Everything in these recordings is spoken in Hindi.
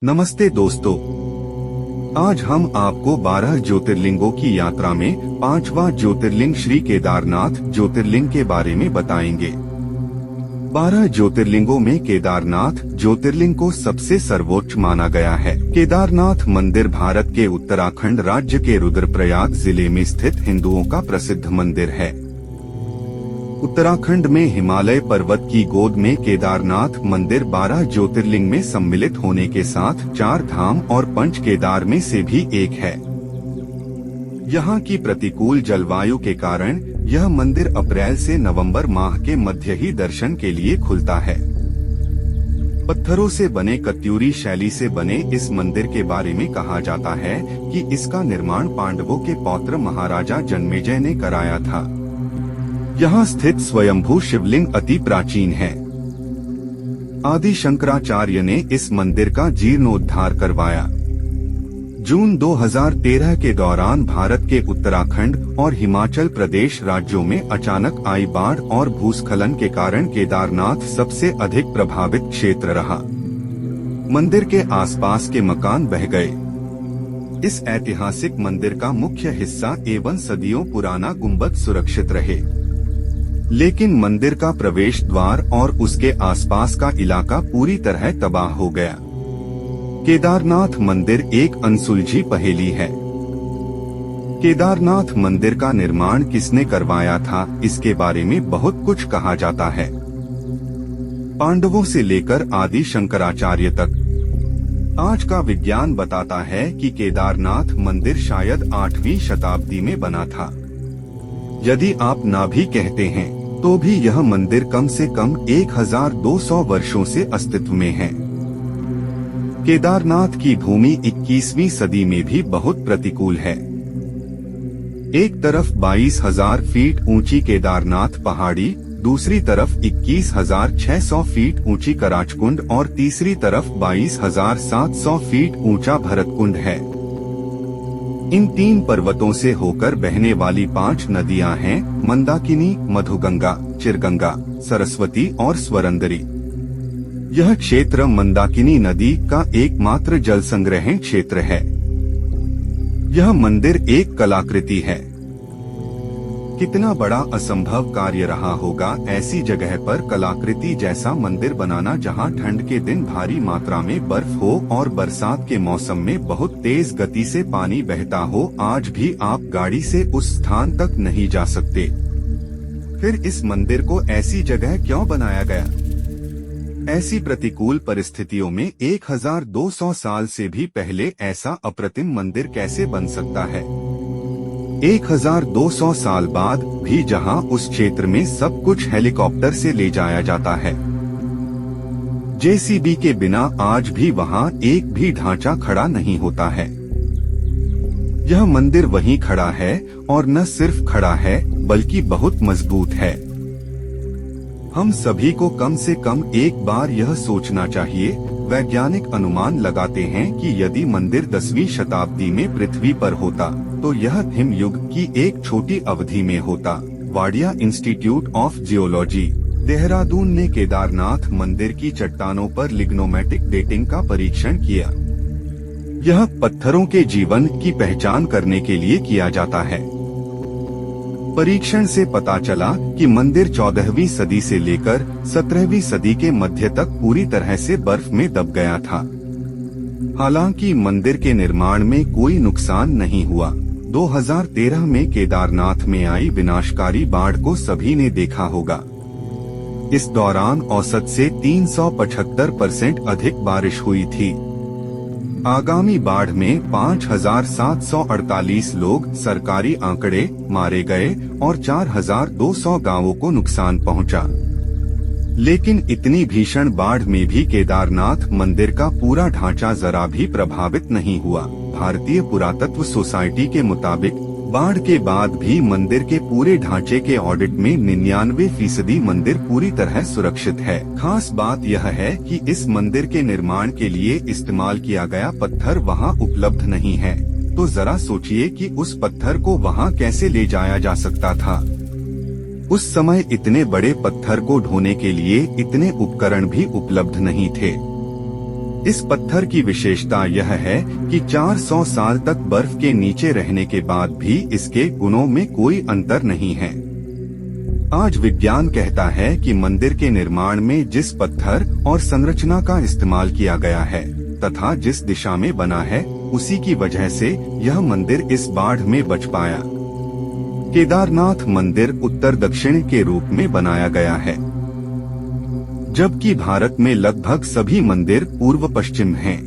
नमस्ते दोस्तों, आज हम आपको 12 ज्योतिर्लिंगों की यात्रा में 5वां ज्योतिर्लिंग श्री केदारनाथ ज्योतिर्लिंग के बारे में बताएंगे। 12 ज्योतिर्लिंगों में केदारनाथ ज्योतिर्लिंग को सबसे सर्वोच्च माना गया है। केदारनाथ मंदिर भारत के उत्तराखंड राज्य के रुद्रप्रयाग जिले में स्थित हिंदुओं का प्रसिद्ध मंदिर है। उत्तराखंड में हिमालय पर्वत की गोद में केदारनाथ मंदिर 12 ज्योतिर्लिंग में सम्मिलित होने के साथ 4 धाम और पंच केदार में से भी एक है। यहाँ की प्रतिकूल जलवायु के कारण यह मंदिर अप्रैल से नवंबर माह के मध्य ही दर्शन के लिए खुलता है। पत्थरों से बने कत्यूरी शैली से बने इस मंदिर के बारे में कहा जाता है कि इसका निर्माण पांडवों के पौत्र महाराजा जन्मेजय ने कराया था। यहाँ स्थित स्वयंभू शिवलिंग अति प्राचीन है। आदि शंकराचार्य ने इस मंदिर का जीर्णोद्धार करवाया। जून 2013 के दौरान भारत के उत्तराखंड और हिमाचल प्रदेश राज्यों में अचानक आई बाढ़ और भूस्खलन के कारण केदारनाथ सबसे अधिक प्रभावित क्षेत्र रहा। मंदिर के आसपास के मकान बह गए। इस ऐतिहासिक मंदिर का मुख्य हिस्सा एवं सदियों पुराना गुंबद सुरक्षित रहे, लेकिन मंदिर का प्रवेश द्वार और उसके आसपास का इलाका पूरी तरह तबाह हो गया। केदारनाथ मंदिर एक अनसुलझी पहेली है। केदारनाथ मंदिर का निर्माण किसने करवाया था, इसके बारे में बहुत कुछ कहा जाता है। पांडवों से लेकर आदि शंकराचार्य तक। आज का विज्ञान बताता है कि केदारनाथ मंदिर शायद 8वीं शताब्दी में बना था। यदि आप ना भी कहते हैं तो भी यह मंदिर कम से कम 1200 वर्षों से अस्तित्व में है। केदारनाथ की भूमि 21वीं सदी में भी बहुत प्रतिकूल है। एक तरफ 22,000 फीट ऊंची केदारनाथ पहाड़ी, दूसरी तरफ 21,600 फीट ऊंची कराचकुंड और तीसरी तरफ 22,700 फीट ऊंचा भरतकुंड है। इन 3 पर्वतों से होकर बहने वाली 5 नदियां हैं मंदाकिनी, मधुगंगा, चिरगंगा, सरस्वती और स्वरंदरी। यह क्षेत्र मंदाकिनी नदी का एकमात्र जल संग्रहण क्षेत्र है। यह मंदिर एक कलाकृति है। कितना बड़ा असंभव कार्य रहा होगा ऐसी जगह पर कलाकृति जैसा मंदिर बनाना, जहां ठंड के दिन भारी मात्रा में बर्फ हो और बरसात के मौसम में बहुत तेज गति से पानी बहता हो। आज भी आप गाड़ी से उस स्थान तक नहीं जा सकते। फिर इस मंदिर को ऐसी जगह क्यों बनाया गया? ऐसी प्रतिकूल परिस्थितियों में 1200 साल से भी पहले ऐसा अप्रतिम मंदिर कैसे बन सकता है? 1200 साल बाद भी जहां उस क्षेत्र में सब कुछ हेलीकॉप्टर से ले जाया जाता है, जेसीबी के बिना आज भी वहां एक भी ढांचा खड़ा नहीं होता है। यह मंदिर वहीं खड़ा है और न सिर्फ खड़ा है बल्कि बहुत मजबूत है। हम सभी को कम से कम एक बार यह सोचना चाहिए। वैज्ञानिक अनुमान लगाते हैं कि यदि मंदिर 10वीं शताब्दी में पृथ्वी पर होता तो यह हिमयुग की एक छोटी अवधि में होता। Wadia institute of geology, Dehradun ने केदारनाथ मंदिर की चट्टानों पर लिग्नोमेटिक डेटिंग का परीक्षण किया। यह पत्थरों के जीवन की पहचान करने के लिए किया जाता है। परीक्षण से पता चला कि मंदिर 14वीं सदी से लेकर 17वीं सदी के मध्य तक पूरी तरह से बर्फ में दब गया था। हालांकि मंदिर के निर्माण में कोई नुकसान नहीं हुआ। 2013 में केदारनाथ में आई विनाशकारी बाढ़ को सभी ने देखा होगा। इस दौरान औसत से 375% अधिक बारिश हुई थी। आगामी बाढ़ में 5,748 लोग, सरकारी आंकड़े, मारे गए और 4,200 गांवों को नुकसान पहुंचा। लेकिन इतनी भीषण बाढ़ में भी केदारनाथ मंदिर का पूरा ढांचा जरा भी प्रभावित नहीं हुआ। भारतीय पुरातत्व सोसाइटी के मुताबिक बाढ़ के बाद भी मंदिर के पूरे ढांचे के ऑडिट में 99% मंदिर पूरी तरह सुरक्षित है। खास बात यह है कि इस मंदिर के निर्माण के लिए इस्तेमाल किया गया पत्थर वहां उपलब्ध नहीं है। तो जरा सोचिए कि उस पत्थर को वहां कैसे ले जाया जा सकता था। उस समय इतने बड़े पत्थर को ढोने के लिए इतने उपकरण भी उपलब्ध नहीं थे। इस पत्थर की विशेषता यह है कि 400 साल तक बर्फ के नीचे रहने के बाद भी इसके गुणों में कोई अंतर नहीं है। आज विज्ञान कहता है कि मंदिर के निर्माण में जिस पत्थर और संरचना का इस्तेमाल किया गया है तथा जिस दिशा में बना है, उसी की वजह से यह मंदिर इस बाढ़ में बच पाया। केदारनाथ मंदिर उत्तर दक्षिण के रूप में बनाया गया है, जबकि भारत में लगभग सभी मंदिर पूर्व पश्चिम हैं।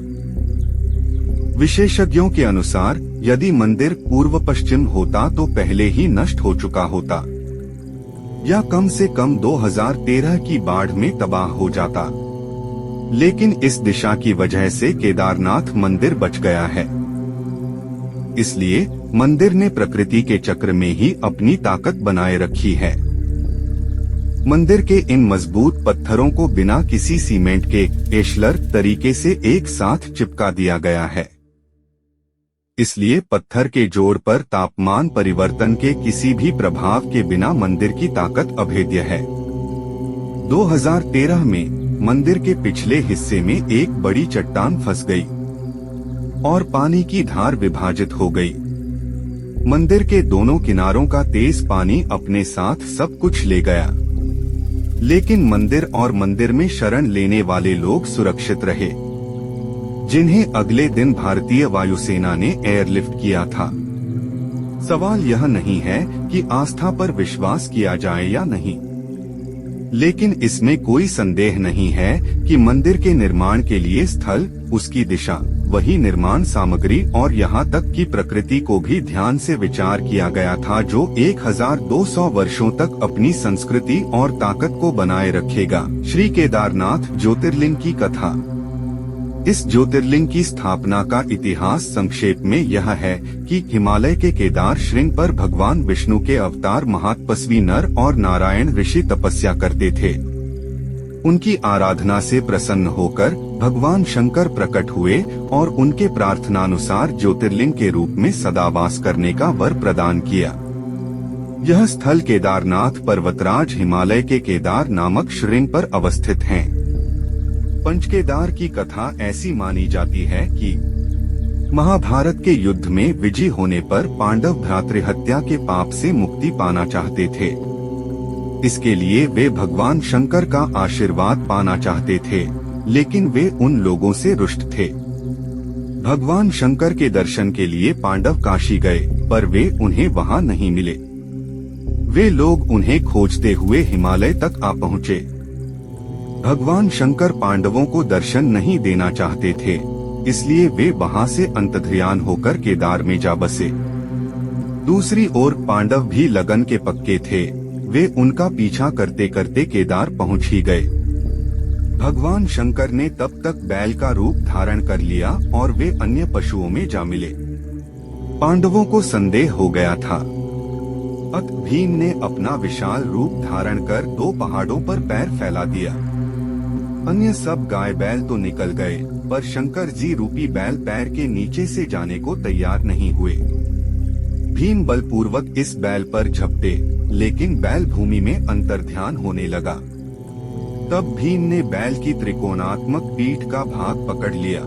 विशेषज्ञों के अनुसार यदि मंदिर पूर्व पश्चिम होता तो पहले ही नष्ट हो चुका होता या कम से कम 2013 की बाढ़ में तबाह हो जाता, लेकिन इस दिशा की वजह से केदारनाथ मंदिर बच गया है। इसलिए मंदिर ने प्रकृति के चक्र में ही अपनी ताकत बनाए रखी है। मंदिर के इन मजबूत पत्थरों को बिना किसी सीमेंट के एशलर तरीके से एक साथ चिपका दिया गया है। इसलिए पत्थर के जोड़ पर तापमान परिवर्तन के किसी भी प्रभाव के बिना मंदिर की ताकत अभेद्य है। 2013 में मंदिर के पिछले हिस्से में एक बड़ी चट्टान फंस गई और पानी की धार विभाजित हो गई। मंदिर के दोनों किनारों का तेज पानी अपने साथ सब कुछ ले गया, लेकिन मंदिर और मंदिर में शरण लेने वाले लोग सुरक्षित रहे, जिन्हें अगले दिन भारतीय वायुसेना ने एयरलिफ्ट किया था। सवाल यह नहीं है कि आस्था पर विश्वास किया जाए या नहीं, लेकिन इसमें कोई संदेह नहीं है कि मंदिर के निर्माण के लिए स्थल, उसकी दिशा, वही निर्माण सामग्री और यहाँ तक कि प्रकृति को भी ध्यान से विचार किया गया था, जो 1200 वर्षों तक अपनी संस्कृति और ताकत को बनाए रखेगा। श्री केदारनाथ ज्योतिर्लिंग की कथा। इस ज्योतिर्लिंग की स्थापना का इतिहास संक्षेप में यह है कि हिमालय के केदार श्रृंग पर भगवान विष्णु के अवतार महातपस्वी नर और नारायण ऋषि तपस्या करते थे। उनकी आराधना से प्रसन्न होकर भगवान शंकर प्रकट हुए और उनके प्रार्थनानुसार ज्योतिर्लिंग के रूप में सदावास करने का वर प्रदान किया। यह स्थल केदारनाथ पर्वतराज हिमालय के केदार नामक श्रृंग पर अवस्थित है। पंचकेदार की कथा ऐसी मानी जाती है कि महाभारत के युद्ध में विजय होने पर पांडव भ्रातृहत्या के पाप से मुक्ति पाना चाहते थे। इसके लिए वे भगवान शंकर का आशीर्वाद पाना चाहते थे, लेकिन वे उन लोगों से रुष्ट थे। भगवान शंकर के दर्शन के लिए पांडव काशी गए, पर वे उन्हें वहां नहीं मिले। वे लोग उन्हें खोजते हुए हिमालय तक आ पहुँचे। भगवान शंकर पांडवों को दर्शन नहीं देना चाहते थे, इसलिए वे वहां से अंतर्ध्यान होकर केदार में जा बसे। दूसरी ओर पांडव भी लगन के पक्के थे, वे उनका पीछा करते करते केदार पहुंच ही गए। भगवान शंकर ने तब तक बैल का रूप धारण कर लिया और वे अन्य पशुओं में जा मिले। पांडवों को संदेह हो गया था। अत भीम ने अपना विशाल रूप धारण कर 2 पहाड़ों पर पैर फैला दिया। अन्य सब गाय बैल तो निकल गए, पर शंकर जी रूपी बैल पैर के नीचे से जाने को तैयार नहीं हुए। भीम बलपूर्वक इस बैल पर झपटे, लेकिन बैल भूमि में अंतर्ध्यान होने लगा। तब भीम ने बैल की त्रिकोणात्मक पीठ का भाग पकड़ लिया।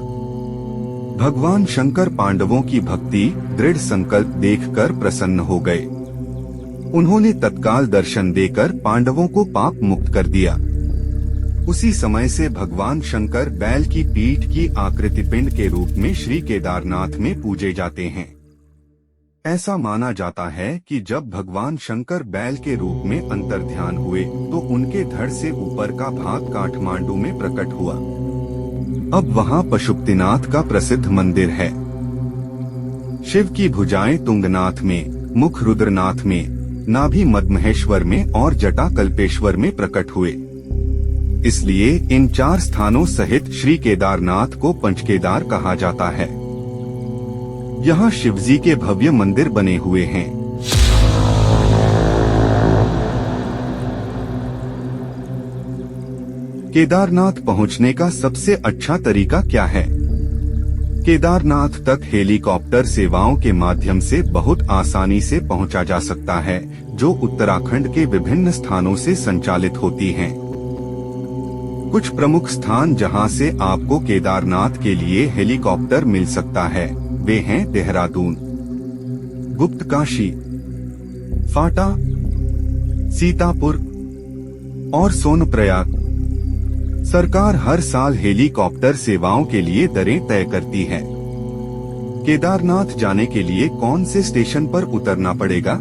भगवान शंकर पांडवों की भक्ति, दृढ़ संकल्प देखकर प्रसन्न हो गए। उन्होंने तत्काल दर्शन देकर पांडवों को पाप मुक्त कर दिया। उसी समय से भगवान शंकर बैल की पीठ की आकृति पिंड के रूप में श्री केदारनाथ में पूजे जाते हैं। ऐसा माना जाता है कि जब भगवान शंकर बैल के रूप में अंतर्ध्यान हुए तो उनके धड़ से ऊपर का भाग काठमांडू में प्रकट हुआ। अब वहां पशुपतिनाथ का प्रसिद्ध मंदिर है। शिव की भुजाएं तुंगनाथ में, मुख रुद्रनाथ में, नाभि मदमहेश्वर में और जटा कल्पेश्वर में प्रकट हुए। इसलिए इन 4 स्थानों सहित श्री केदारनाथ को पंचकेदार कहा जाता है। यहाँ शिवजी के भव्य मंदिर बने हुए हैं। केदारनाथ पहुँचने का सबसे अच्छा तरीका क्या है? केदारनाथ तक हेलीकॉप्टर सेवाओं के माध्यम से बहुत आसानी से पहुंचा जा सकता है, जो उत्तराखंड के विभिन्न स्थानों से संचालित होती हैं। कुछ प्रमुख स्थान जहां से आपको केदारनाथ के लिए हेलीकॉप्टर मिल सकता है वे हैं देहरादून, गुप्तकाशी, फाटा, सीतापुर और सोनप्रयाग। सरकार हर साल हेलीकॉप्टर सेवाओं के लिए दरें तय करती है। केदारनाथ जाने के लिए कौन से स्टेशन पर उतरना पड़ेगा?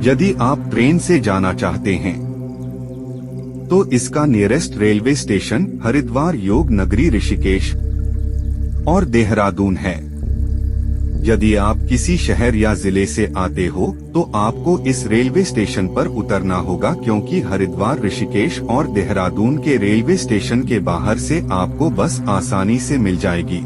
यदि आप ट्रेन से जाना चाहते हैं तो इसका नियरेस्ट रेलवे स्टेशन हरिद्वार, योग नगरी, ऋषिकेश और देहरादून है। यदि आप किसी शहर या जिले से आते हो तो आपको इस रेलवे स्टेशन पर उतरना होगा, क्योंकि हरिद्वार, ऋषिकेश और देहरादून के रेलवे स्टेशन के बाहर से आपको बस आसानी से मिल जाएगी।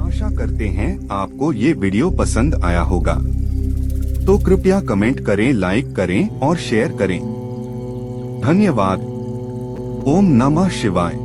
आशा करते हैं आपको ये वीडियो पसंद आया होगा, तो कृपया कमेंट करें, लाइक करें और शेयर करें। धन्यवाद। ओम नमः शिवाय।